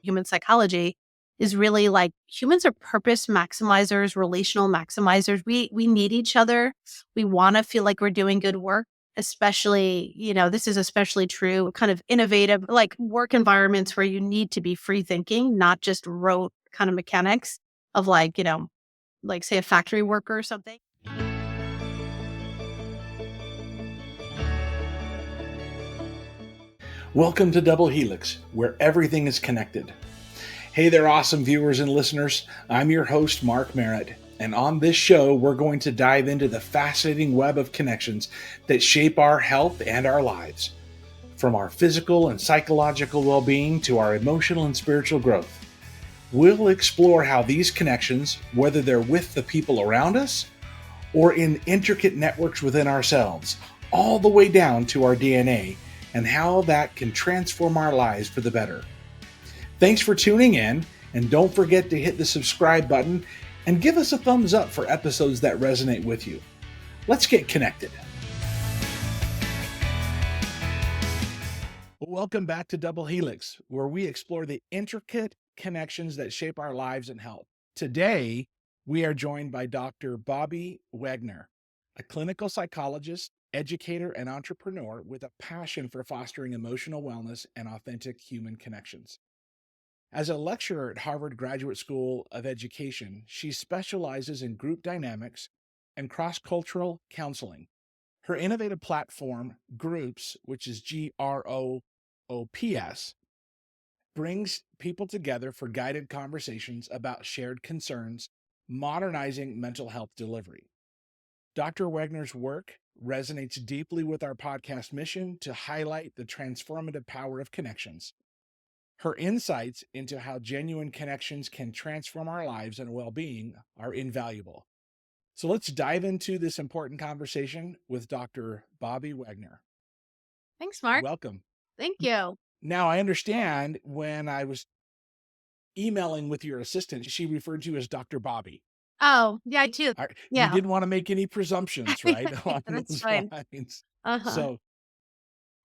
human psychology is really like humans are purpose maximizers, relational maximizers. We need each other. We want to feel like we're doing good work, especially, this is especially true kind of innovative like work environments where you need to be free thinking, not just rote kind of mechanics of like say a factory worker or something. Welcome to Double Helix, where everything is connected. Hey there, awesome viewers and listeners. I'm your host, Mark Merritt, and on this show, we're going to dive into the fascinating web of connections that shape our health and our lives. From our physical and psychological well-being to our emotional and spiritual growth. We'll explore how these connections, whether they're with the people around us or in intricate networks within ourselves, all the way down to our DNA, and how that can transform our lives for the better. Thanks for tuning in, and don't forget to hit the subscribe button and give us a thumbs up for episodes that resonate with you. Let's get connected. Welcome back to Double Helix, where we explore the intricate connections that shape our lives and health. Today, we are joined by Dr. Bobbi Wegner, a clinical psychologist, educator, and entrepreneur with a passion for fostering emotional wellness and authentic human connections. As a lecturer at Harvard Graduate School of Education, she specializes in group dynamics and cross-cultural counseling. Her innovative platform, GROOPS, which is GROOPS, brings people together for guided conversations about shared concerns, modernizing mental health delivery. Dr. Wegner's work resonates deeply with our podcast mission to highlight the transformative power of connections. Her insights into how genuine connections can transform our lives and well-being are invaluable. So let's dive into this important conversation with Dr. Bobbi Wegner. Thanks, Mark. Welcome. Thank you. Now, I understand when I was emailing with your assistant, she referred to you as Dr. Bobbi. Oh, yeah, I too. You Yeah. didn't want to make any presumptions, right? Yeah, On that's those fine. lines. Uh-huh. So,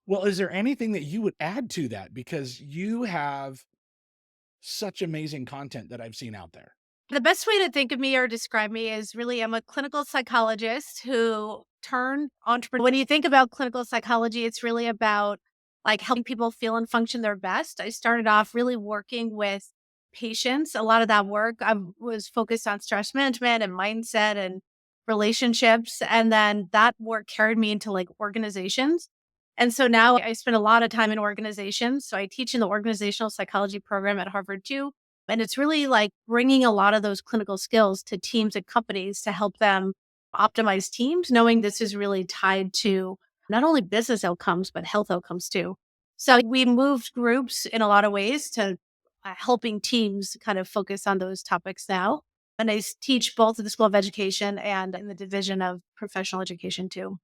well, is there anything that you would add to that? Because you have such amazing content that I've seen out there. The best way to think of me or describe me is really I'm a clinical psychologist who turned entrepreneur. When you think about clinical psychology, it's really about like helping people feel and function their best. I started off really working with patients. A lot of that work I was focused on stress management and mindset and relationships. And then that work carried me into like organizations. And so now I spend a lot of time in organizations. So I teach in the organizational psychology program at Harvard too. And it's really like bringing a lot of those clinical skills to teams and companies to help them optimize teams, knowing this is really tied to not only business outcomes, but health outcomes too. So we moved groups in a lot of ways to helping teams kind of focus on those topics now. And I teach both at the School of Education and in the Division of Professional Education too.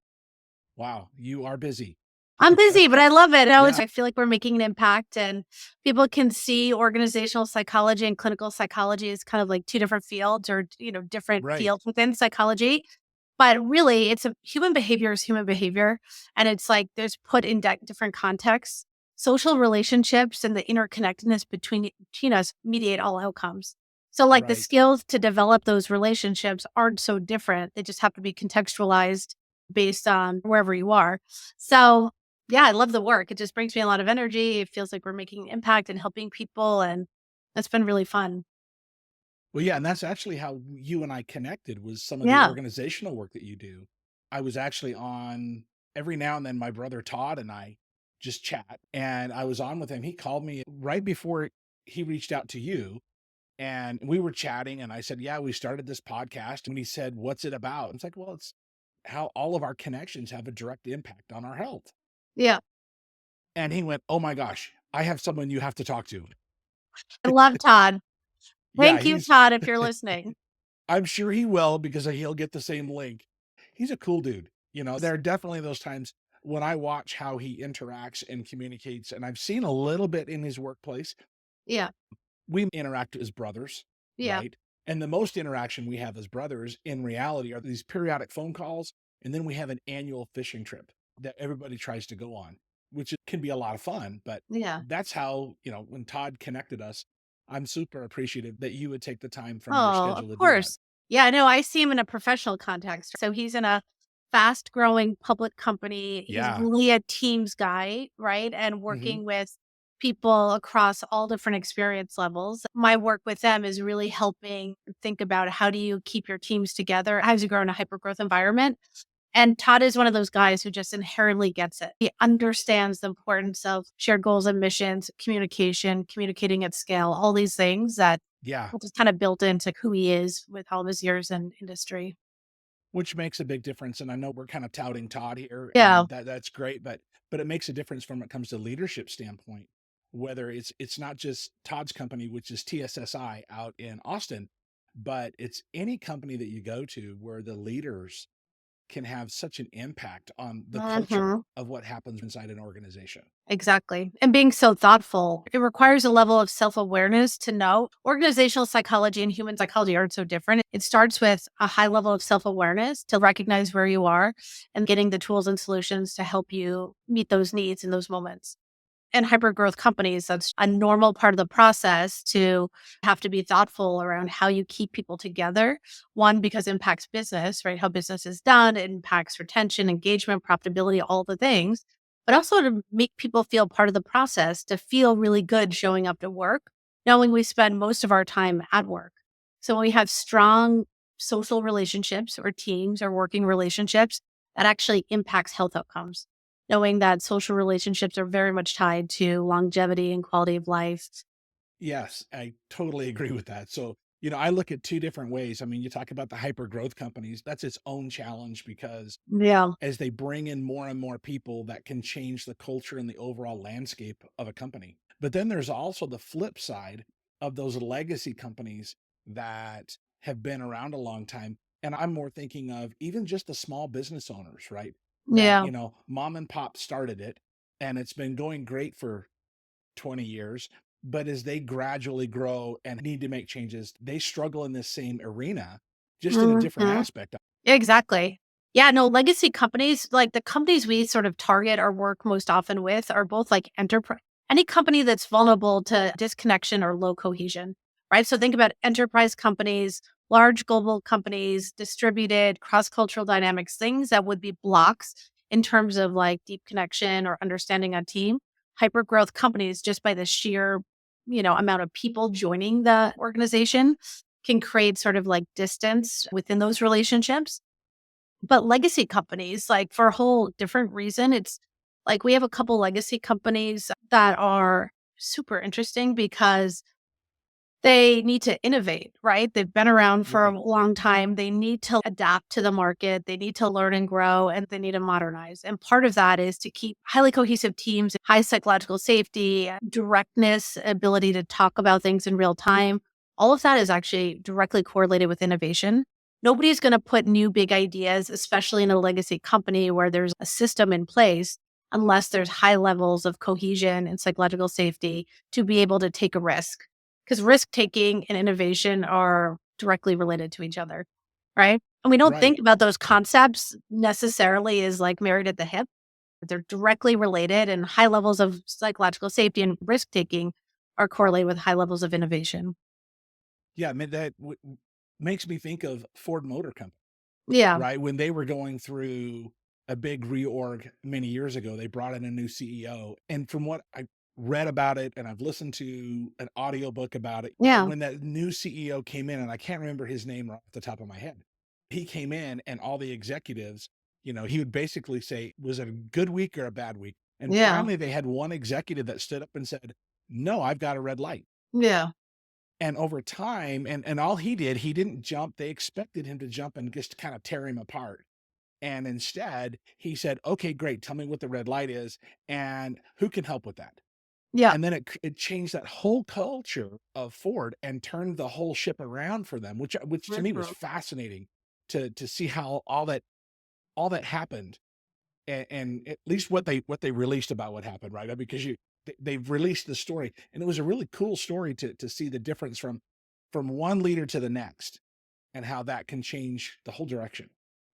Wow, you are busy. I'm busy, but I love it. Yeah. I feel like we're making an impact and people can see organizational psychology and clinical psychology as kind of like two different fields or, different Right. fields within psychology. But really, it's human behavior is human behavior. And it's like there's put in different contexts. Social relationships and the interconnectedness between us mediate all outcomes. So like the Right. skills to develop those relationships aren't so different. They just have to be contextualized based on wherever you are. So yeah, I love the work. It just brings me a lot of energy. It feels like we're making an impact and helping people, and it's been really fun. Well, yeah, and that's actually how you and I connected was some of the Yeah. organizational work that you do. I was actually on every now and then my brother Todd and I just chat, and I was on with him. He called me right before he reached out to you, and we were chatting, and I said, "Yeah, we started this podcast." And he said, "What's it about?" It's like, "Well, it's how all of our connections have a direct impact on our health." Yeah. And he went, "Oh my gosh, I have someone you have to talk to." I love Todd. Yeah, Thank you, Todd, if you're listening. I'm sure he will because he'll get the same link. He's a cool dude. There are definitely those times when I watch how he interacts and communicates, and I've seen a little bit in his workplace. Yeah. We interact as brothers, Yeah. right? And the most interaction we have as brothers in reality are these periodic phone calls. And then we have an annual fishing trip that everybody tries to go on. can be a lot of fun. But Yeah. that's how, when Todd connected us, I'm super appreciative that you would take the time from your Oh, of schedule to do that. course. Yeah, no, I see him in a professional context. So he's in a fast growing public company. He's Yeah. really a teams guy, right? And Hmm. working with people across all different experience levels. My work with them is really helping think about how do you keep your teams together as you grow in a hyper growth environment. And Todd is one of those guys who just inherently gets it. He understands the importance of shared goals and missions, communication, communicating at scale, all these things that Yeah. just kind of built into who he is with all of his years in industry. Which makes a big difference. And I know we're kind of touting Todd here, Yeah. and that's great, but it makes a difference from when it comes to leadership standpoint. Whether it's not just Todd's company, which is TSSI out in Austin, but it's any company that you go to where the leaders can have such an impact on the culture Mhm. of what happens inside an organization. Exactly. And being so thoughtful, it requires a level of self awareness to know organizational psychology and human psychology aren't so different. It starts with a high level of self awareness to recognize where you are and getting the tools and solutions to help you meet those needs in those moments. In hypergrowth companies, that's a normal part of the process to have to be thoughtful around how you keep people together. One, because it impacts business, right? How business is done, it impacts retention, engagement, profitability, all the things, but also to make people feel part of the process, to feel really good showing up to work, knowing we spend most of our time at work. So when we have strong social relationships or teams or working relationships, that actually impacts health outcomes, knowing that social relationships are very much tied to longevity and quality of life. Yes, I totally agree with that. So, I look at two different ways. I mean, you talk about the hyper growth companies, that's its own challenge because Yeah. as they bring in more and more people, that can change the culture and the overall landscape of a company. But then there's also the flip side of those legacy companies that have been around a long time. And I'm more thinking of even just the small business owners, right? That, Yeah. mom and pop started it and it's been going great for 20 years. But as they gradually grow and need to make changes, they struggle in this same arena, just in a different Mhm. aspect. Exactly. Yeah, no, legacy companies, like the companies we sort of target or work most often with are both like enterprise, any company that's vulnerable to disconnection or low cohesion, right? So think about enterprise companies, large global companies, distributed cross-cultural dynamics, things that would be blocks in terms of like deep connection or understanding a team. Hyper growth companies, just by the sheer, amount of people joining the organization can create sort of like distance within those relationships. But legacy companies, like for a whole different reason, it's like we have a couple legacy companies that are super interesting because they need to innovate, right? They've been around for a Right. long time. They need to adapt to the market. They need to learn and grow, and they need to modernize. And part of that is to keep highly cohesive teams, high psychological safety, directness, ability to talk about things in real time. All of that is actually directly correlated with innovation. Nobody's going to put new big ideas, especially in a legacy company where there's a system in place, unless there's high levels of cohesion and psychological safety to be able to take a risk, because risk taking and innovation are directly related to each other, right? And we don't Right. think about those concepts necessarily as like married at the hip. But they're directly related, and high levels of psychological safety and risk taking are correlated with high levels of innovation. Yeah, I mean, makes me think of Ford Motor Company, Yeah. right? When they were going through a big reorg many years ago, they brought in a new CEO. And from what I read about it, and I've listened to an audiobook about it, Yeah. when that new CEO came in, and I can't remember his name right off the top of my head, he came in and all the executives, he would basically say, was it a good week or a bad week? And Yeah. finally, they had one executive that stood up and said, no, I've got a red light. Yeah. And over time, and all he did, he didn't jump. They expected him to jump and just kind of tear him apart. And instead, he said, "Okay, great. Tell me what the red light is and who can help with that." Yeah. And then it changed that whole culture of Ford and turned the whole ship around for them, which to me was Mhm. fascinating to see how all that happened, and at least what they released about what happened, right? Because they've released the story, and it was a really cool story to see the difference from one leader to the next and how that can change the whole direction.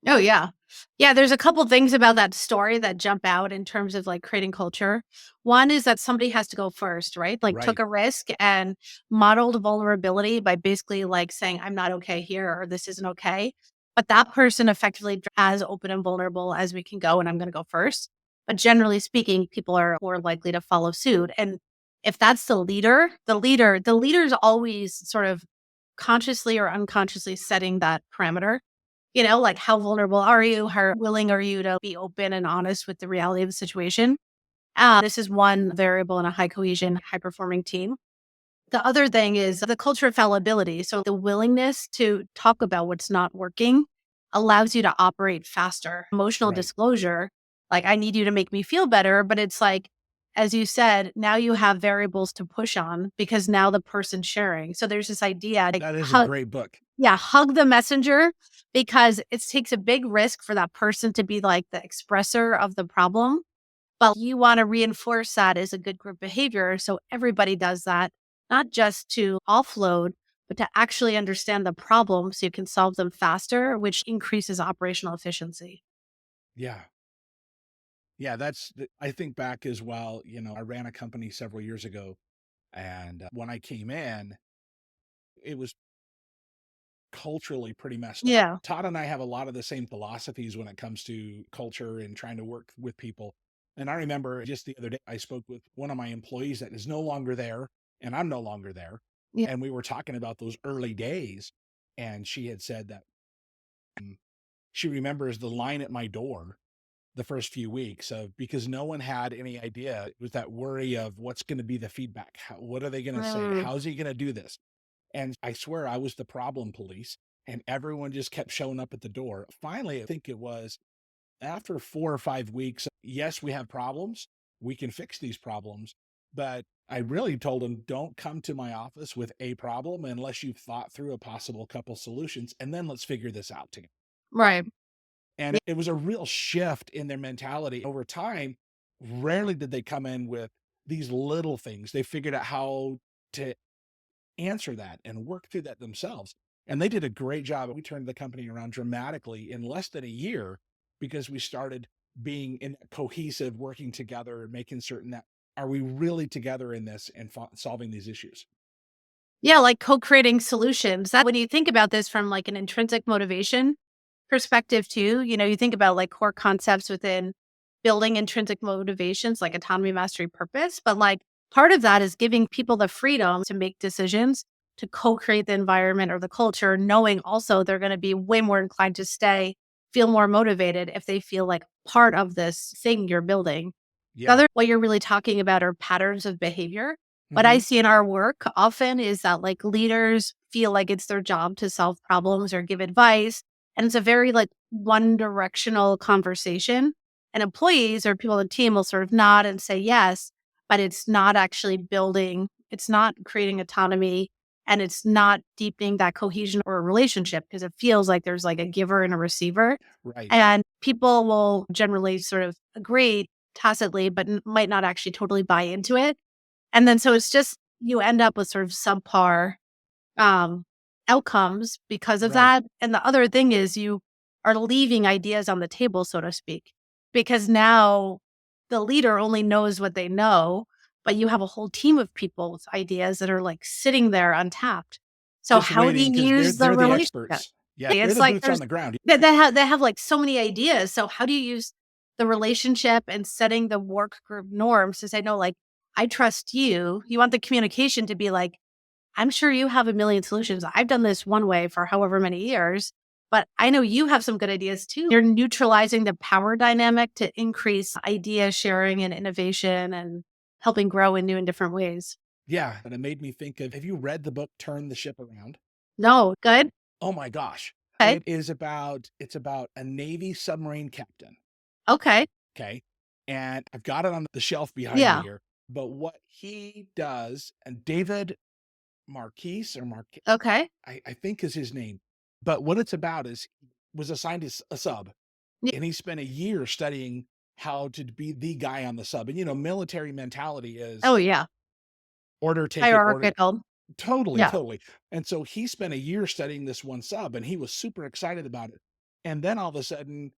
Oh, yeah. Yeah, there's a couple things about that story that jump out in terms of, like, creating culture. One is that somebody has to go first, right? Like, took Right. a risk and modeled vulnerability by basically, like, saying, "I'm not okay here," or "This isn't okay." But that person effectively as open and vulnerable as we can go, and I'm gonna go first. But generally speaking, people are more likely to follow suit, and if that's the leader's always sort of consciously or unconsciously setting that parameter. Like, how vulnerable are you? How willing are you to be open and honest with the reality of the situation? This is one variable in a high cohesion, high performing team. The other thing is the culture of fallibility. So the willingness to talk about what's not working allows you to operate faster. Emotional Right. disclosure, like, I need you to make me feel better. But it's like, as you said, now you have variables to push on because now the person's sharing. So there's this idea like, That is a great book. yeah, hug the messenger because it takes a big risk for that person to be like the expressor of the problem. But you want to reinforce that as a good group behavior. So everybody does that, not just to offload, but to actually understand the problem so you can solve them faster, which increases operational efficiency. Yeah. Yeah, I think back as well, I ran a company several years ago, and when I came in, it was culturally pretty messed up. Yeah. Todd and I have a lot of the same philosophies when it comes to culture and trying to work with people. And I remember just the other day, I spoke with one of my employees that is no longer there, and I'm no longer there. Yeah. And we were talking about those early days. And she had said that she remembers the line at my door the first few weeks of because no one had any idea. It was that worry of what's going to be the feedback. What are they going to say? Mm, How's he going to do this? And I swear I was the problem police, and everyone just kept showing up at the door. Finally, I think it was after 4 or 5 weeks. Yes, we have problems. We can fix these problems. But I really told them, don't come to my office with a problem unless you've thought through a possible couple solutions, and then let's figure this out together. right. And Yeah. it was a real shift in their mentality over time. Rarely did they come in with these little things. They figured out how to answer that and work through that themselves. And they did a great job. We turned the company around dramatically in less than a year because we started being in cohesive, working together, and making certain that are we really together in this and solving these issues? Yeah, like co-creating solutions. That when you think about this from like an intrinsic motivation perspective too, you think about like core concepts within building intrinsic motivations like autonomy, mastery, purpose, but like part of that is giving people the freedom to make decisions to co-create the environment or the culture, knowing also they're going to be way more inclined to stay, feel more motivated if they feel like part of this thing you're building. The Yeah. other what you're really talking about are patterns of behavior. What I Hmm. see in our work often is that like leaders feel like it's their job to solve problems or give advice. And it's a very like one directional conversation. And employees or people on the team will sort of nod and say yes, but it's not actually building, it's not creating autonomy, and it's not deepening that cohesion or relationship because it feels like there's like a giver and a receiver. Right. And people will generally sort of agree tacitly, but might not actually totally buy into it. And then so it's just you end up with sort of subpar um, outcomes because of Right. that. And the other thing is you are leaving ideas on the table, so to speak, because now the leader only knows what they know, but you have a whole team of people with ideas that are like sitting there untapped. So Just how do waiting you because they're use the they're the relationship? experts. Yeah, they're It's the like boots on there's the ground. they have like so many ideas. So how do you use the relationship and setting the work group norms to say, no, like I trust you. You want the communication to be like, I'm sure you have a million solutions. I've done this one way for however many years, but I know you have some good ideas too. You're neutralizing the power dynamic to increase idea sharing and innovation and helping grow in new and different ways. Yeah, and it made me think of, have you read the book Turn the Ship Around? No, good. Oh my gosh. Okay. It's about a Navy submarine captain. Okay. Okay. And I've got it on the shelf behind me Yeah. here. But what he does, and David Marquise or Marquis, Okay. I think is his name. But what it's about is he was assigned a sub, Yeah. and he spent a year studying how to be the guy on the sub. And military mentality is Oh, yeah. order, take it, order. Hierarchical. Totally, Yeah. totally. And so he spent a year studying this one sub, and he was super excited about it. And then all of a sudden,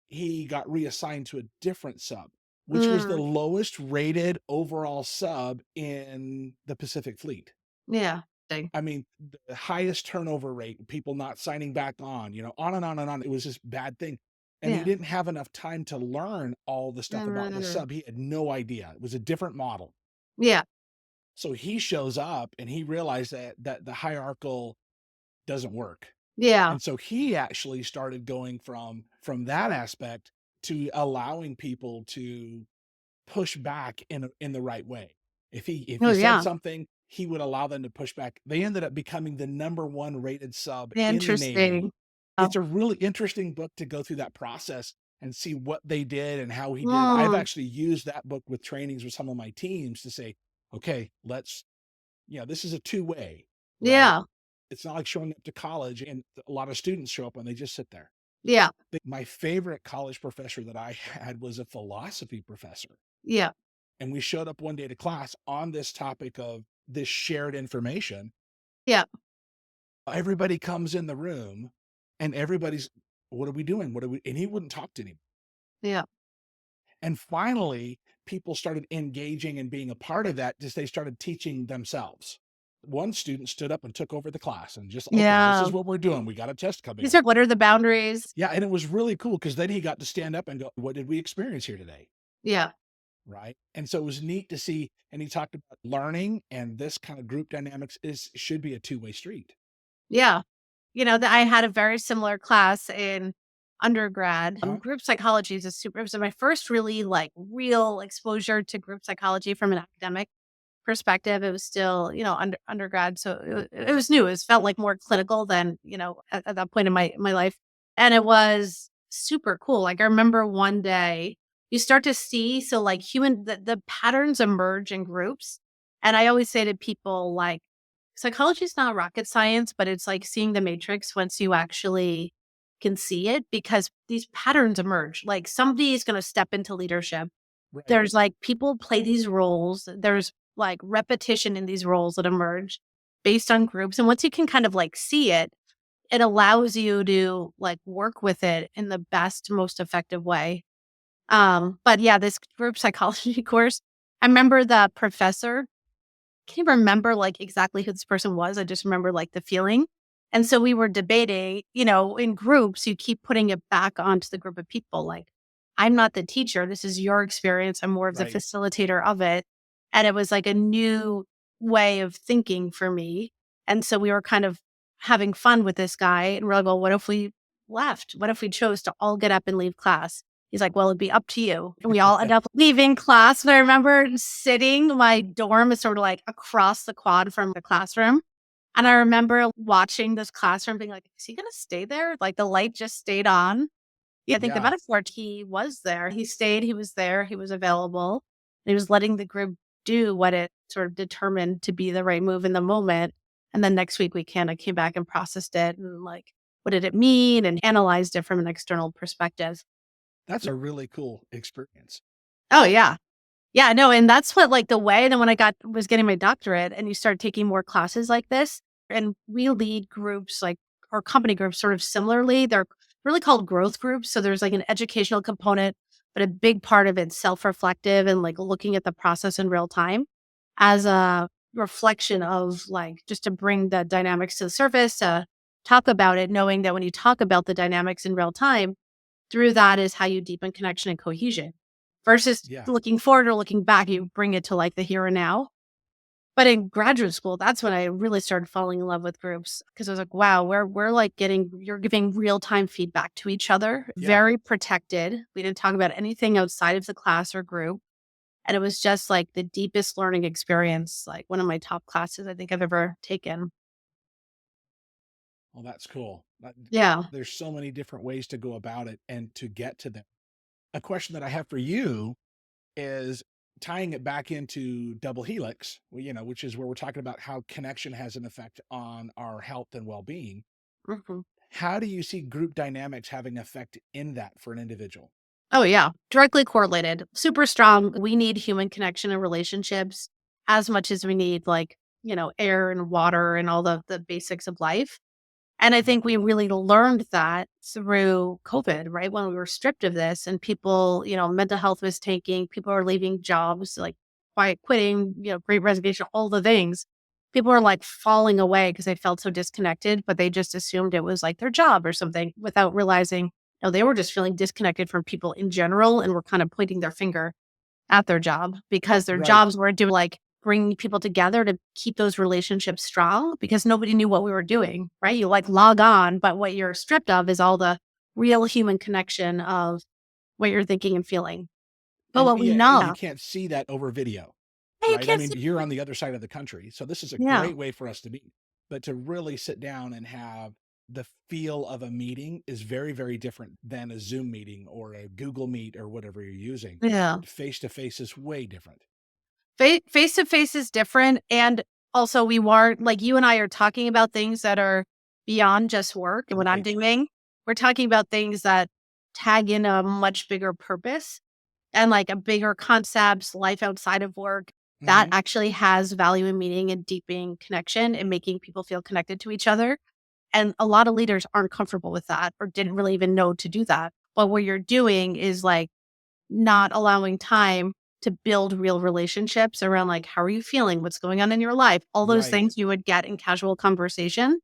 he got reassigned to a different sub, which was the Mm, lowest rated overall sub in the Pacific Fleet. yeah. Dang. I mean, the highest turnover rate, people not signing back on, on and on and on. It was this bad thing. And he Yeah. didn't have enough time to learn all the stuff about the Mm, sub. He had no idea. It was a different model. yeah. So he shows up and he realized that the hierarchical doesn't work. Yeah. And so he actually started going from that aspect to allowing people to push back in the right way. If Oh, he said yeah. something, he would allow them to push back. They ended up becoming the number one rated sub in the Navy. Interesting. Oh. It's a really interesting book to go through that process and see what they did and how he did it. I've Mm, actually used that book with trainings with some of my teams to say, okay, this is a two-way, right? yeah. It's not like showing up to college and a lot of students show up and they just sit there. Yeah. My favorite college professor that I had was a philosophy professor. Yeah. And we showed up one day to class on this topic of this shared information. Yeah. Everybody comes in the room and everybody's, what are we doing? And he wouldn't talk to anybody. Yeah. And finally, people started engaging and being a part of that as they started teaching themselves. One student stood up and took over the class and just, okay, this Yeah. is what we're doing. We got a test coming These up. are what are the boundaries? Yeah. And it was really cool because then he got to stand up and go, what did we experience here today? Yeah. Right. And so it was neat to see. And he talked about learning and this kind of group dynamics should be a two-way street. Yeah. I had a very similar class in undergrad. Huh? Group psychology is it was my first really like real exposure to group psychology from an academic perspective. It was still, undergrad. So it was new. It felt like more clinical than, at that point in my life. And it was super cool. Like I remember one day you start to see, so like the patterns emerge in groups. And I always say to people like, psychology is not rocket science, but it's like seeing the matrix once you actually can see it because these patterns emerge. Like somebody is going to step into leadership. Right. There's like people play these roles. There's like repetition in these roles that emerge based on groups. And once you can kind of like see it, it allows you to like work with it in the best, most effective way. But yeah, this group psychology course, I remember the professor can't remember like exactly who this person was. I just remember like the feeling. And so we were debating, in groups, you keep putting it back onto the group of people. Like, I'm not the teacher. This is your experience. I'm more of the Right. facilitator of it. And it was like a new way of thinking for me. And so we were kind of having fun with this guy. And we're like, well, what if we left? What if we chose to all get up and leave class? He's like, well, it'd be up to you. And we all end up leaving class. And I remember sitting, my dorm is sort of like across the quad from the classroom. And I remember watching this classroom being like, is he going to stay there? Like the light just stayed on. Yeah, I think the Yeah. metaphor, he was there. He stayed, he was there, he was available. And he was letting the group do what it sort of determined to be the right move in the moment. And then next week we kind of came back and processed it and like, what did it mean? And analyzed it from an external perspective. That's a really cool experience. Oh, yeah. Yeah, no, and that's what like the way then when I was getting my doctorate and you start taking more classes like this and we lead groups like or company groups sort of similarly. They're really called growth groups. So there's like an educational component, but a big part of it's self-reflective and like looking at the process in real time as a reflection of like just to bring the dynamics to the surface, to talk about it, knowing that when you talk about the dynamics in real time, through that is how you deepen connection and cohesion versus Yeah. looking forward or looking back. You bring it to like the here and now. But in graduate school, that's when I really started falling in love with groups because I was like, wow, we're like you're giving real time feedback to each other, Yeah. very protected. We didn't talk about anything outside of the class or group. And it was just like the deepest learning experience, like one of my top classes I think I've ever taken. Well, that's cool. Yeah. There's so many different ways to go about it and to get to them. A question that I have for you is tying it back into double helix, which is where we're talking about how connection has an effect on our health and well-being. Mhm. How do you see group dynamics having effect in that for an individual? Oh, yeah. Directly correlated. Super strong. We need human connection and relationships as much as we need like, air and water and all the basics of life. And I Right. think we really learned that through COVID, right? When we were stripped of this and people, mental health was tanking, people are leaving jobs, like quiet quitting, great resignation, all the things. People are like falling away because they felt so disconnected, but they just assumed it was like their job or something without realizing, no, they were just feeling disconnected from people in general and were kind of pointing their finger at their job because their Right. jobs were doing like bringing people together to keep those relationships strong because nobody knew what we were doing, right? You like log on, but what you're stripped of is all the real human connection of what you're thinking and feeling. But And what we yeah, and you know, can't see that over video, you right? I can't mean, see. you're on the other side of the country, so this is a Yeah. great way for us to meet. But to really sit down and have the feel of a meeting is very, very different than a Zoom meeting or a Google Meet or whatever you're using. Yeah. Face to face is way different. Face to face is different. And also, we weren't like you and I are talking about things that are beyond just work and what I'm Right. doing. We're talking about things that tag in a much bigger purpose and like a bigger concepts, life outside of work that Hmm. actually has value and meaning and deepening connection and making people feel connected to each other. And a lot of leaders aren't comfortable with that or didn't really even know to do that. But what you're doing is like not allowing time to build real relationships around like, how are you feeling? What's going on in your life? All those Right. things you would get in casual conversation.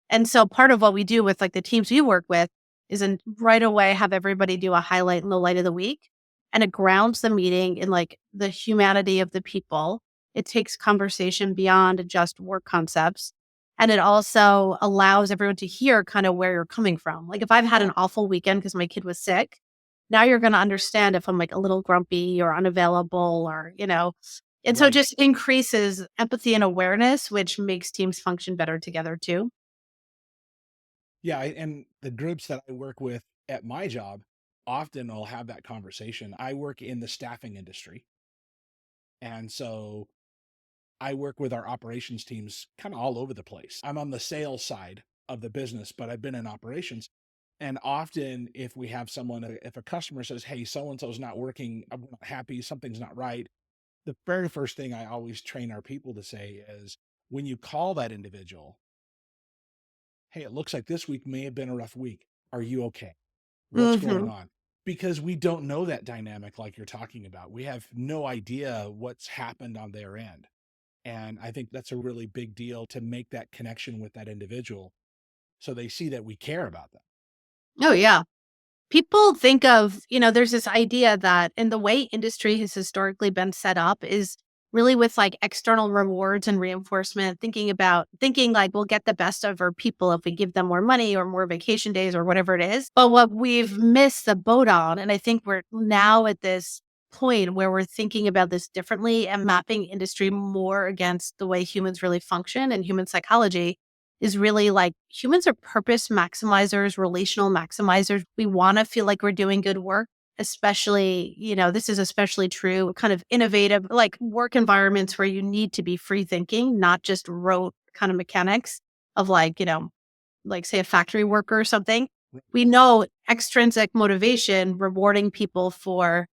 And so part of what we do with like the teams we work with is in right away have everybody do a highlight and the light of the week. And it grounds the meeting in like the humanity of the people. It takes conversation beyond just work concepts. And it also allows everyone to hear kind of where you're coming from. Like if I've had an awful weekend because my kid was sick, now you're going to understand if I'm like a little grumpy or unavailable or. And so it Right. just increases empathy and awareness, which makes teams function better together too. Yeah. And the groups that I work with at my job often will have that conversation. I work in the staffing industry. And so I work with our operations teams kind of all over the place. I'm on the sales side of the business, but I've been in operations. And often, if we have someone, if a customer says, "Hey, so and so's not working, I'm not happy, something's not right," the very first thing I always train our people to say is, when you call that individual, "Hey, it looks like this week may have been a rough week. Are you okay? What's going Mhm. on?" Because we don't know that dynamic like you're talking about. We have no idea what's happened on their end. And I think that's a really big deal to make that connection with that individual so they see that we care about them. Oh, yeah. People think of, there's this idea that in the way industry has historically been set up is really with like external rewards and reinforcement, thinking like we'll get the best of our people if we give them more money or more vacation days or whatever it is. But what we've missed the boat on, and I think we're now at this point where we're thinking about this differently and mapping industry more against the way humans really function and human psychology is really like humans are purpose maximizers, relational maximizers. We want to feel like we're doing good work, especially, this is especially true, kind of innovative, like work environments where you need to be free thinking, not just rote kind of mechanics of like say a factory worker or something. We know extrinsic motivation, rewarding people for,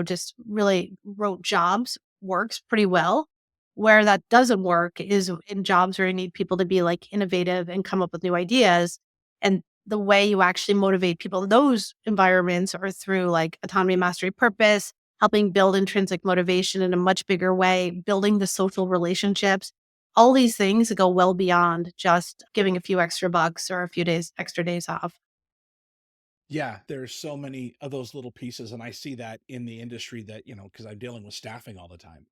just really rote jobs works pretty well. Where that doesn't work is in jobs where you need people to be like innovative and come up with new ideas. And the way you actually motivate people in those environments are through like autonomy, mastery, purpose, helping build intrinsic motivation in a much bigger way, building the social relationships, all these things go well beyond just giving a few extra bucks or a few days extra days off. Yeah, there's so many of those little pieces. And I see that in the industry that, because I'm dealing with staffing all the time.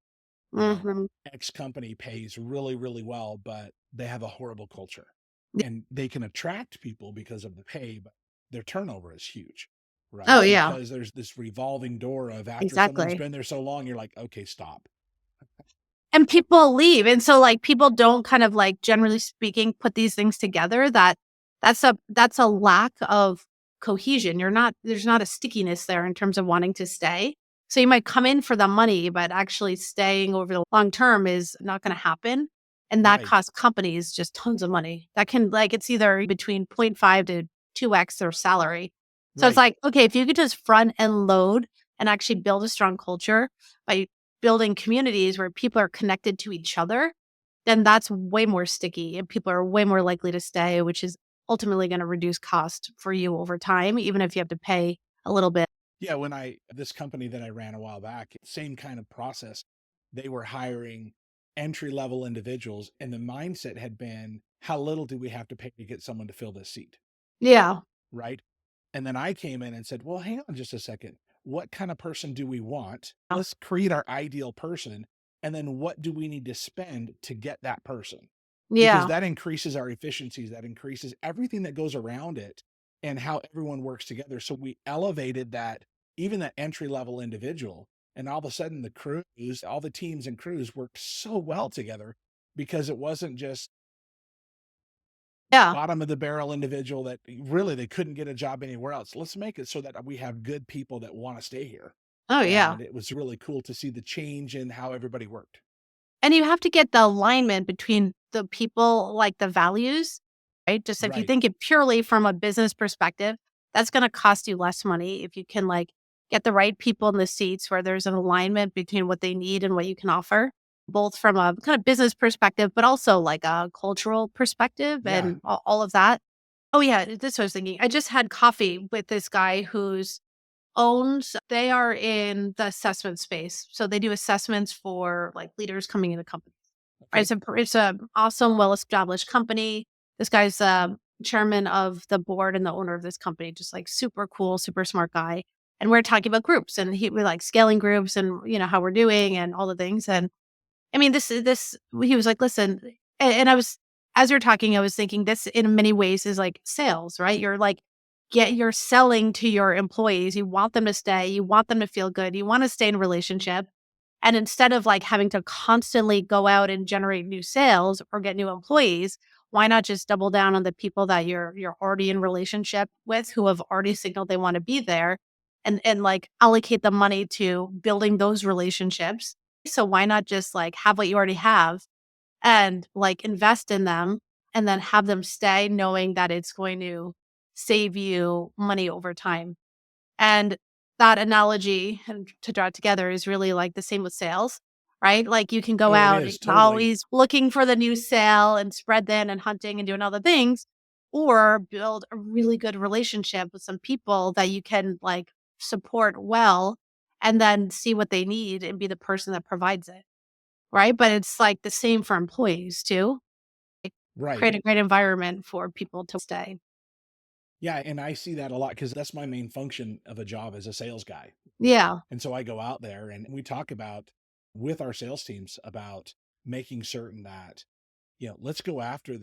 You know, Mhm. X company pays really, really well, but they have a horrible culture and they can attract people because of the pay, but their turnover is huge, Oh, right? yeah, Because there's this revolving door of after someone's exactly. been there so long, you're like, okay, stop. And people leave, and so, like, people don't kind of, like, generally speaking, put these things together that's a lack of cohesion. There's not a stickiness there in terms of wanting to stay. So you might come in for the money, but actually staying over the long term is not gonna happen, and that Right, costs companies just tons of money. That can like, it's either between point 0.5 to 2x their salary. So it's right. like, okay, if you could just front and load and actually build a strong culture by building communities where people are connected to each other, then that's way more sticky and people are way more likely to stay, which is ultimately going to reduce cost for you over time, even if you have to pay a little bit. Yeah, when this company that I ran a while back, same kind of process. They were hiring entry level individuals, and the mindset had been, how little do we have to pay to get someone to fill this seat? Yeah. Right. And then I came in and said, well, hang on just a second. What kind of person do we want? Yeah. Let's create our ideal person. And then what do we need to spend to get that person? Because Yeah. that increases our efficiencies, that increases everything that goes around it and how everyone works together. So we elevated that, even that entry level individual. And all of a sudden, the crews, all the teams and crews worked so well together because it wasn't just Yeah. bottom of the barrel individual that really they couldn't get a job anywhere else. Let's make it so that we have good people that want to stay here. Oh, yeah. And it was really cool to see the change in how everybody worked. And you have to get the alignment between the people, like the values, right? Just if you Right. think it purely from a business perspective, that's going to cost you less money if you can like get the right people in the seats where there's an alignment between what they need and what you can offer, both from a kind of business perspective, but also like a cultural perspective Yeah. and all of that. Oh, yeah. This is what I was thinking. I just had coffee with this guy who's owns they are in the assessment space. So they do assessments for like leaders coming into companies. Right? Okay. It's a awesome, well-established company. This guy's chairman of the board and the owner of this company, just like super cool, super smart guy. And we're talking about groups and we like scaling groups and how we're doing and all the things. And I mean, this he was like, "Listen," and I was as you're talking, I was thinking this in many ways is like sales, right? You're like you're selling to your employees. You want them to stay, you want them to feel good, you want to stay in relationship. And instead of like having to constantly go out and generate new sales or get new employees, why not just double down on the people that you're already in relationship with who have already signaled they want to be there and like allocate the money to building those relationships. So why not just like have what you already have and like invest in them and then have them stay knowing that it's going to save you money over time. And that analogy and to draw it together is really like the same with sales, right? Like you can go Oh, it out is and totally. always looking for the new sale and spread thin and hunting and doing other things, or build a really good relationship with some people that you can like support well and then see what they need and be the person that provides it. Right? But it's like the same for employees too. Like Right. create a great environment for people to stay. Yeah. And I see that a lot because that's my main function of a job as a sales guy. Yeah. And so I go out there and we talk about with our sales teams about making certain that, let's go after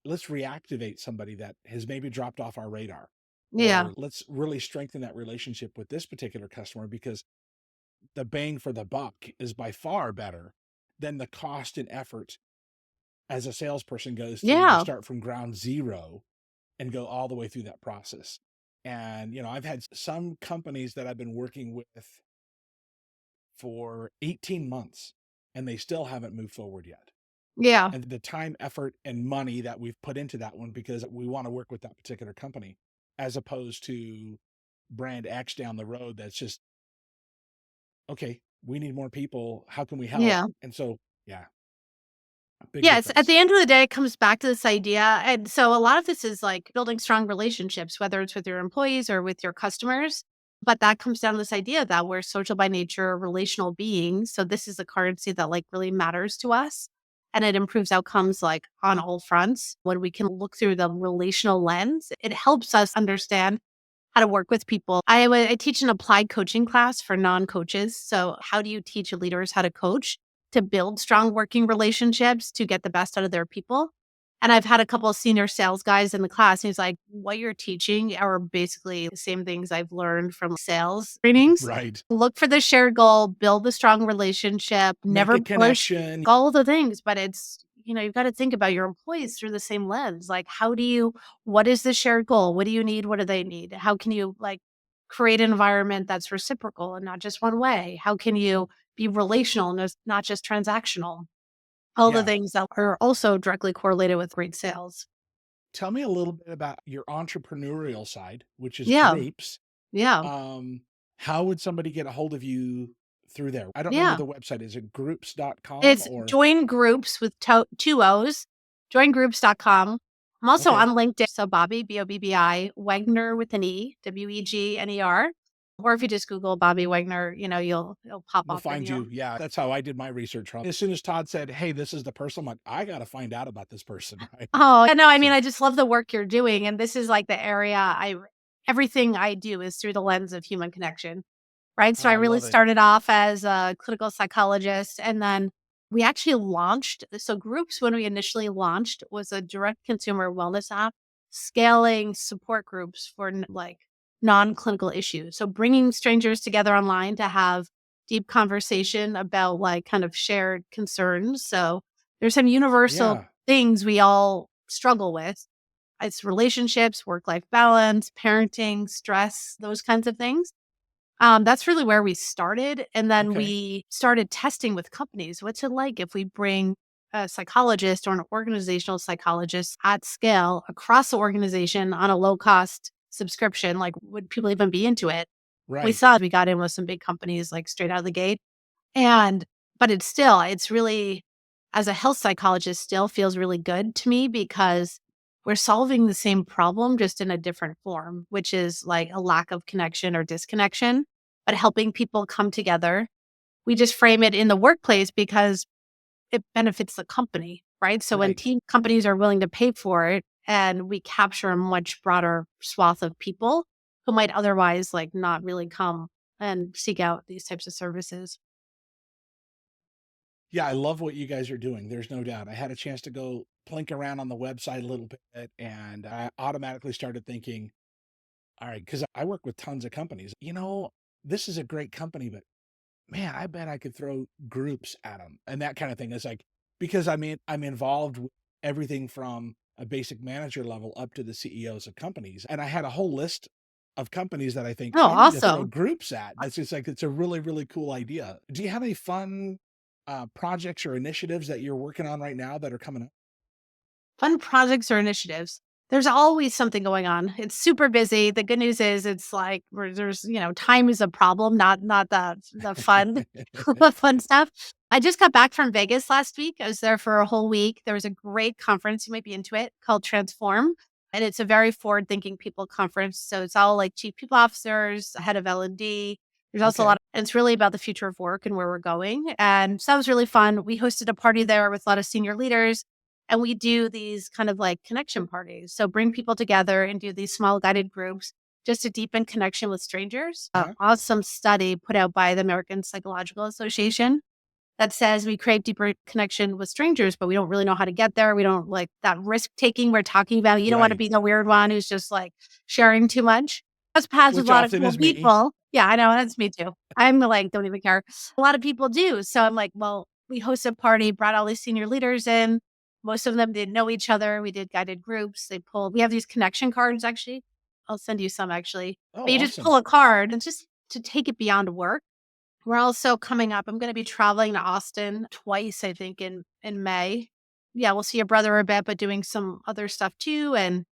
let's reactivate somebody that has maybe dropped off our radar, Yeah. or let's really strengthen that relationship with this particular customer because the bang for the buck is by far better than the cost and effort as a salesperson goes through to Yeah. start from ground zero and go all the way through that process. And, I've had some companies that I've been working with for 18 months and they still haven't moved forward yet. Yeah. And the time, effort, and money that we've put into that one because we want to work with that particular company, as opposed to brand X down the road that's just, okay, we need more people. How can we help? Yeah. And so, yeah, a big Yeah, it's at difference. the end of the day, it comes back to this idea. And so a lot of this is like building strong relationships, whether it's with your employees or with your customers. But that comes down to this idea that we're social by nature, relational beings. So this is a currency that like really matters to us. And it improves outcomes like on all fronts. When we can look through the relational lens, it helps us understand how to work with people. I teach an applied coaching class for non-coaches. So how do you teach leaders how to coach to build strong working relationships to get the best out of their people? And I've had a couple of senior sales guys in the class. And he's like, what you're teaching are basically the same things I've learned from sales trainings. Right. Look for the shared goal, build the strong relationship, Make never a push connection. all the things. But it's, you've got to think about your employees through the same lens. Like, what is the shared goal? What do you need? What do they need? How can you like create an environment that's reciprocal and not just one way? How can you be relational and not just transactional? All the Yeah. things that are also directly correlated with great sales. Tell me a little bit about your entrepreneurial side, which is Yeah. groups. Yeah. Um, how would somebody get a hold of you through there. I don't remember Yeah. the website. Is it groups.com It's or? join groups with two O's, joingroups.com. I'm also Okay. on LinkedIn. So Bobbi, Bobbi, Wegner with an E, Wegner. Or if you just Google Bobbi Wegner, you'll pop We'll up and find you. Yeah, that's how I did my research. As soon as Todd said, "Hey, this is the person," I'm like, I got to find out about this person, right? Oh, no, I mean, So, I just love the work you're doing. And this is like the area everything I do is through the lens of human connection. Right? oh, So I I really love it. started off as a clinical psychologist, and then we actually launched so Groups, when we initially launched, was a direct consumer wellness app, scaling support groups for non-clinical issues. So bringing strangers together online to have deep conversation about like kind of shared concerns. So there's some universal Yeah. things we all struggle with. It's relationships, work-life balance, parenting, stress, those kinds of things. That's really where we started, and then Okay. we started testing with companies. What's it like if we bring a psychologist or an organizational psychologist at scale across the organization on a low cost subscription? Like, would people even be into it? We Right. saw we got in with some big companies like straight out of the gate. And but it's really, as a health psychologist, still feels really good to me because we're solving the same problem just in a different form, which is like a lack of connection or disconnection, but helping people come together. We just frame it in the workplace because it benefits the company, right? So when Right. team companies are willing to pay for it and we capture a much broader swath of people who might otherwise like not really come and seek out these types of services. Yeah, I love what you guys are doing. There's no doubt. I had a chance to go plink around on the website a little bit, and I automatically started thinking, all right, because I work with tons of companies. This is a great company, but man, I bet I could throw groups at them and that kind of thing. It's like, because I'm involved with everything from a basic manager level up to the CEOs of companies. And I had a whole list of companies that I think Oh, I need to throw awesome. groups at. It's just like, it's a really, really cool idea. Do you have any fun projects or initiatives that you're working on right now that are coming up? Fun projects or initiatives. There's always something going on. It's super busy. The good news is it's like where there's, time is a problem, not the fun, the fun stuff. I just got back from Vegas last week. I was there for a whole week. There was a great conference, you might be into it, called Transform. And it's a very forward-thinking people conference. So it's all like chief people officers, head of L&D. There's also a lot Okay. and it's really about the future of work and where we're going. And so that was really fun. We hosted a party there with a lot of senior leaders and we do these kind of like connection parties. So bring people together and do these small guided groups just to deepen connection with strangers. Uh-huh. Awesome study put out by the American Psychological Association that says we crave deeper connection with strangers, but we don't really know how to get there. We don't like that risk taking we're talking about. You don't want to Right. be the weird one who's just like sharing too much. Cross paths with Which a lot of often cool is me. people. Yeah, I know. That's me too. I'm like, don't even care. A lot of people do. So I'm like, well, we hosted a party, brought all these senior leaders in. Most of them didn't know each other. We did guided groups. We have these connection cards actually. I'll send you some actually. Oh, But you just awesome. pull a card and just to take it beyond work. We're also coming up. I'm going to be traveling to Austin twice, I think, in May. Yeah, we'll see your brother a bit, but doing some other stuff too. And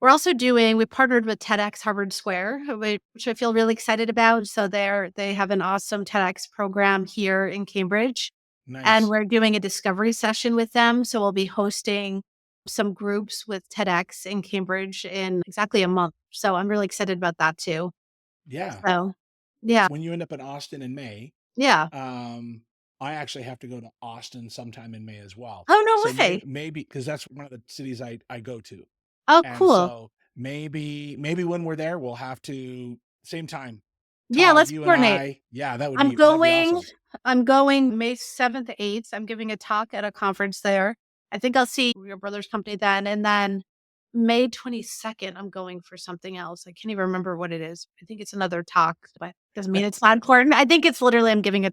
we partnered with TEDx Harvard Square, which I feel really excited about. So they have an awesome TEDx program here in Cambridge. And Nice. we're doing a discovery session with them. So we'll be hosting some groups with TEDx in Cambridge in exactly a month. So I'm really excited about that too. Yeah. So yeah. When you end up in Austin in May, Yeah. um, I actually have to go to Austin sometime in May as well. Oh, So no way. maybe because that's one of the cities I go to. Oh, And cool. so maybe when we're there, we'll have to same time. Yeah, Todd, let's you and coordinate. I, yeah, I'm that'd be going awesome. I'm going May 7th, 8th. I'm giving a talk at a conference there. I think I'll see your brother's company then. And then May 22nd, I'm going for something else. I can't even remember what it is. I think it's another talk, but doesn't mean it's not important. I think it's literally I'm giving a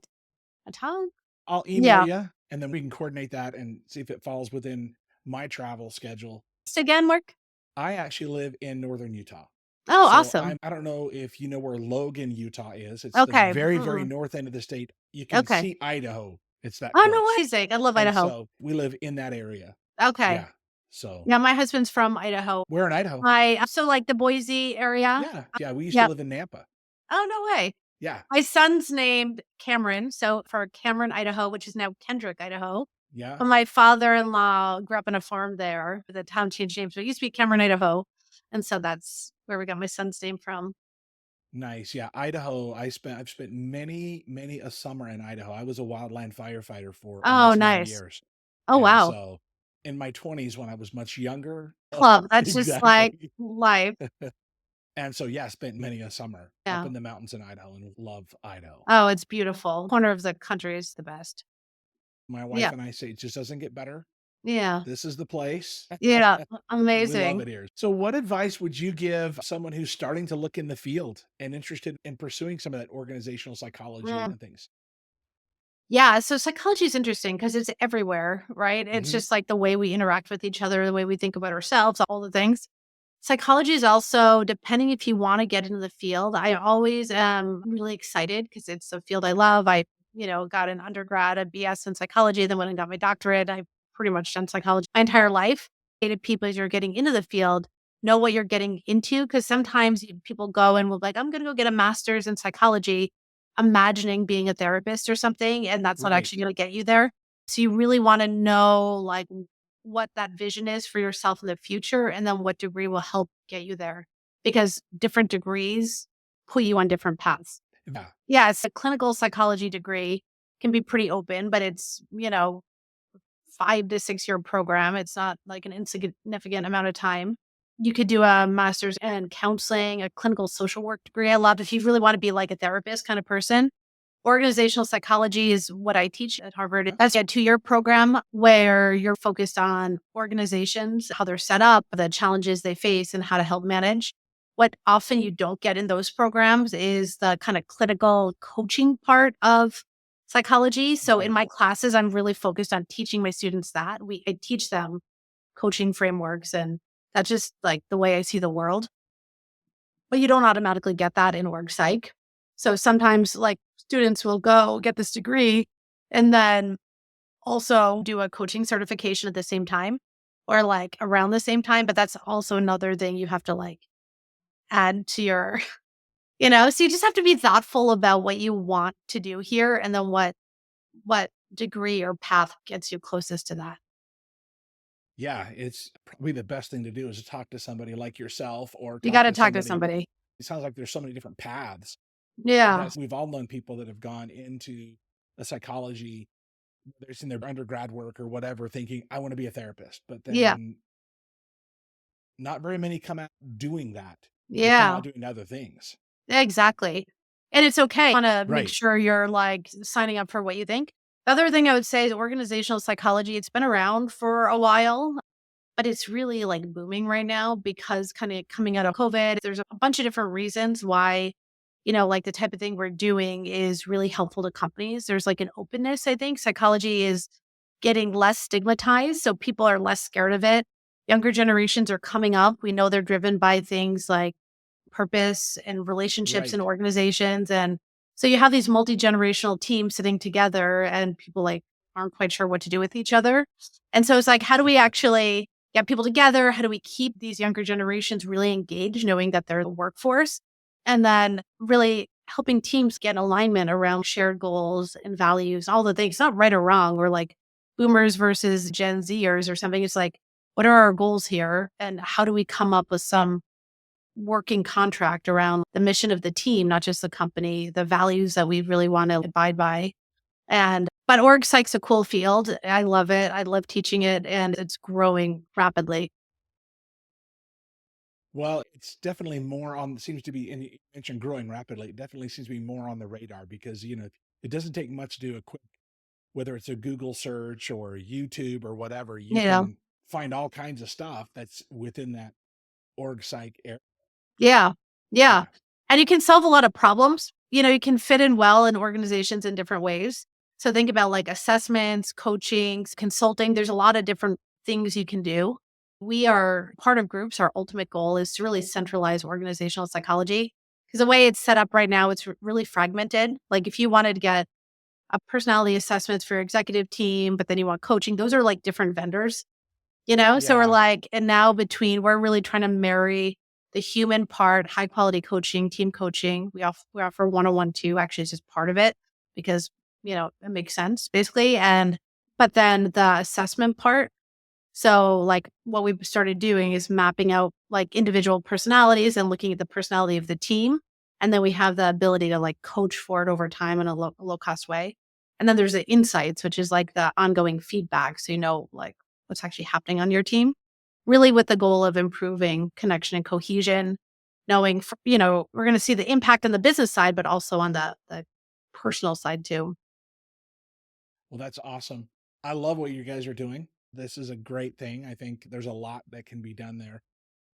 talk. I'll email Yeah. you and then we can coordinate that and see if it falls within my travel schedule. So again, Mark? I actually live in northern Utah. Oh, So awesome. I don't know if you know where Logan, Utah is. It's the Okay. very, very Mm-mm. north end of the state. You can Okay. see Idaho. It's that Oh, no close. way. I love And Idaho. so we live in that area. Okay. Yeah. So Yeah, my husband's from Idaho. we're in Idaho. My so like the Boise area. Yeah. Yeah. We used to Yep. live in Nampa. Oh, no way. Yeah. My son's named Cameron, so for Cameron, Idaho, which is now Kendrick, Idaho. Yeah. But my father-in-law grew up on a farm there. The town changed names, but it used to be Cameron, Idaho, and so that's where we got my son's name from. Nice. Yeah. Idaho. I've spent many a summer in Idaho. I was a wildland firefighter for Oh, almost 9 nice. years. Oh, And wow. so in my 20s when I was much younger. Club, that's just like Exactly. life. And so yeah, spent many a summer up Yeah. in the mountains in Idaho and love Idaho. Oh, it's beautiful. Corner of the country is the best. My wife Yeah. and I say it just doesn't get better. Yeah. This is the place. Yeah. We love Amazing. it here. So, what advice would you give someone who's starting to look in the field and interested in pursuing some of that organizational psychology Mm. and things? Yeah, so psychology is interesting because it's everywhere, right? It's Hmm. just like the way we interact with each other, the way we think about ourselves, all the things. Psychology is also, depending if you want to get into the field, I always am really excited because it's a field I love. Got an undergrad, a BS in psychology, then went and got my doctorate. I've pretty much done psychology my entire life. Hated people as you're getting into the field, know what you're getting into. Because sometimes people go and will be like, I'm going to go get a master's in psychology, imagining being a therapist or something. And that's not Right. actually going to get you there. So you really want to know like what that vision is for yourself in the future and then what degree will help get you there because different degrees put you on different paths. Yeah. Yeah, it's a clinical psychology degree can be pretty open, but it's, 5 to 6 year program. It's not like an insignificant amount of time. You could do a master's in counseling, a clinical social work degree. I love if you really want to be like a therapist kind of person. Organizational psychology is what I teach at Harvard. That's a 2 year program where you're focused on organizations, how they're set up, the challenges they face, and how to help manage. What often you don't get in those programs is the kind of clinical coaching part of psychology. So in Right. my classes, I'm really focused on teaching my students that. I teach them coaching frameworks, and that's just like the way I see the world. But you don't automatically get that in org psych. So sometimes like students will go get this degree and then also do a coaching certification at the same time or like around the same time. But that's also another thing you have to like add to your, so you just have to be thoughtful about what you want to do here and then what degree or path gets you closest to that. Yeah. It's probably the best thing to do is to talk to somebody like yourself or You talk got to to talk to somebody. somebody. It sounds like there's so many different paths Yeah. that we've all known people that have gone into a psychology, whether it's in their undergrad work or whatever, thinking, I want to be a therapist. But Yeah. then not very many come out doing that. They come Yeah. out doing other things. Exactly. And it's okay. Wanna make Right. sure you're, like, signing up for what you think. The other thing I would say is organizational psychology, it's been around for a while, but it's really, like, booming right now because kinda coming out of COVID, there's a bunch of different reasons why, like, the type of thing we're doing is really helpful to companies. There's, like, an openness, I think. Psychology is getting less stigmatized, so people are less scared of it. Younger generations are coming up. We know they're driven by things like purpose and relationships and Right. organizations. And so you have these multi-generational teams sitting together and people like aren't quite sure what to do with each other. And so it's like, how do we actually get people together? How do we keep these younger generations really engaged, knowing that they're the workforce? And then really helping teams get alignment around shared goals and values, all the things, not right or wrong. We're like boomers versus Gen Zers or something. It's like, what are our goals here? And how do we come up with some working contract around the mission of the team, not just the company, the values that we really want to abide by. But org psych's a cool field. I love it. I love teaching it and it's growing rapidly. Well, it's definitely more on, seems to be, and you mentioned growing rapidly. It definitely seems to be more on the radar because, it doesn't take much to do a quick, whether it's a Google search or YouTube or whatever, you You know? can find all kinds of stuff that's within that org psych area. Yeah. Yeah. Yeah. And you can solve a lot of problems. You can fit in well in organizations in different ways. So think about like assessments, coaching, consulting. There's a lot of different things you can do. We are part of groups. Our ultimate goal is to really centralize organizational psychology because the way it's set up right now, it's really fragmented. Like if you wanted to get a personality assessments for your executive team, but then you want coaching, those are like different vendors. So we're Yeah. like, and now we're really trying to marry the human part, high quality coaching, team coaching. We offer one-on-one too. Actually, it's just part of it because, it makes sense basically. But then the assessment part. So, like, what we've started doing is mapping out like individual personalities and looking at the personality of the team. And then we have the ability to like coach for it over time in a low cost way. And then there's the insights, which is like the ongoing feedback. So, like what's actually happening on your team, really with the goal of improving connection and cohesion, knowing, we're going to see the impact on the business side, but also on the personal side too. Well, that's awesome. I love what you guys are doing. This is a great thing. I think there's a lot that can be done there.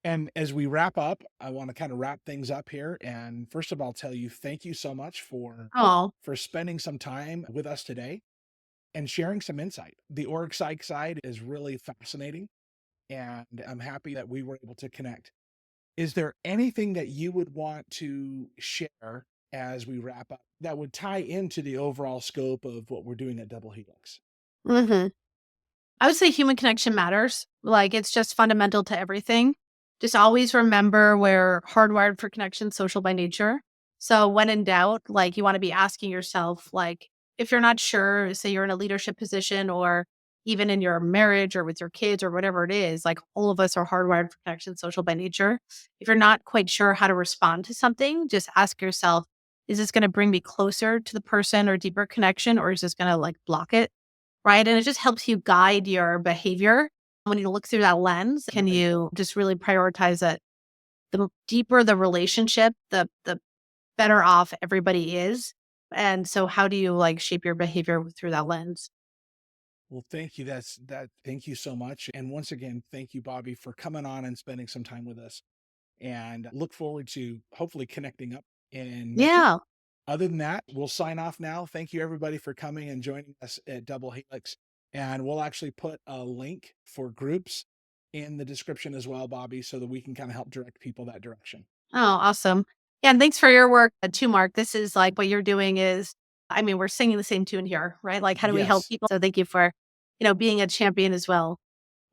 And as we wrap up, I want to kind of wrap things up here. And first of all, tell you thank you so much Oh, for spending some time with us today and sharing some insight. The org psych side is really fascinating, and I'm happy that we were able to connect. Is there anything that you would want to share as we wrap up that would tie into the overall scope of what we're doing at Double Helix? hmm I would say human connection matters. Like, it's just fundamental to everything. Just always remember we're hardwired for connection, social by nature. So when in doubt, like, you want to be asking yourself, like, if you're not sure, say you're in a leadership position or even in your marriage or with your kids or whatever it is, like all of us are hardwired for connection, social by nature. If you're not quite sure how to respond to something, just ask yourself, is this going to bring me closer to the person or deeper connection, or is this going to like block it? Right? And it just helps you guide your behavior. When you look through that lens, can Right. you just really prioritize that the deeper the relationship, the better off everybody is. And so how do you like shape your behavior through that lens? Well, thank you. Thank you so much. And once again, thank you, Bobbi, for coming on and spending some time with us. And look forward to hopefully connecting up in next week. Yeah. Other than that, we'll sign off now. Thank you, everybody, for coming and joining us at Double Helix. And we'll actually put a link for groups in the description as well, Bobbi, so that we can kind of help direct people that direction. Oh, awesome. Yeah, and thanks for your work too, Mark. This is like what you're doing is, I mean, we're singing the same tune here, right? Like, how do we help Yes. people? So thank you for, being a champion as well.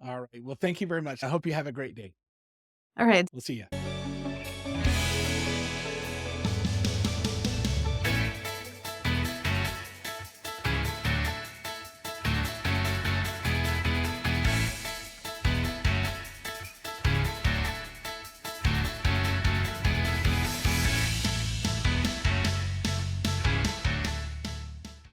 All right. Well, thank you very much. I hope you have a great day. All right. We'll see you.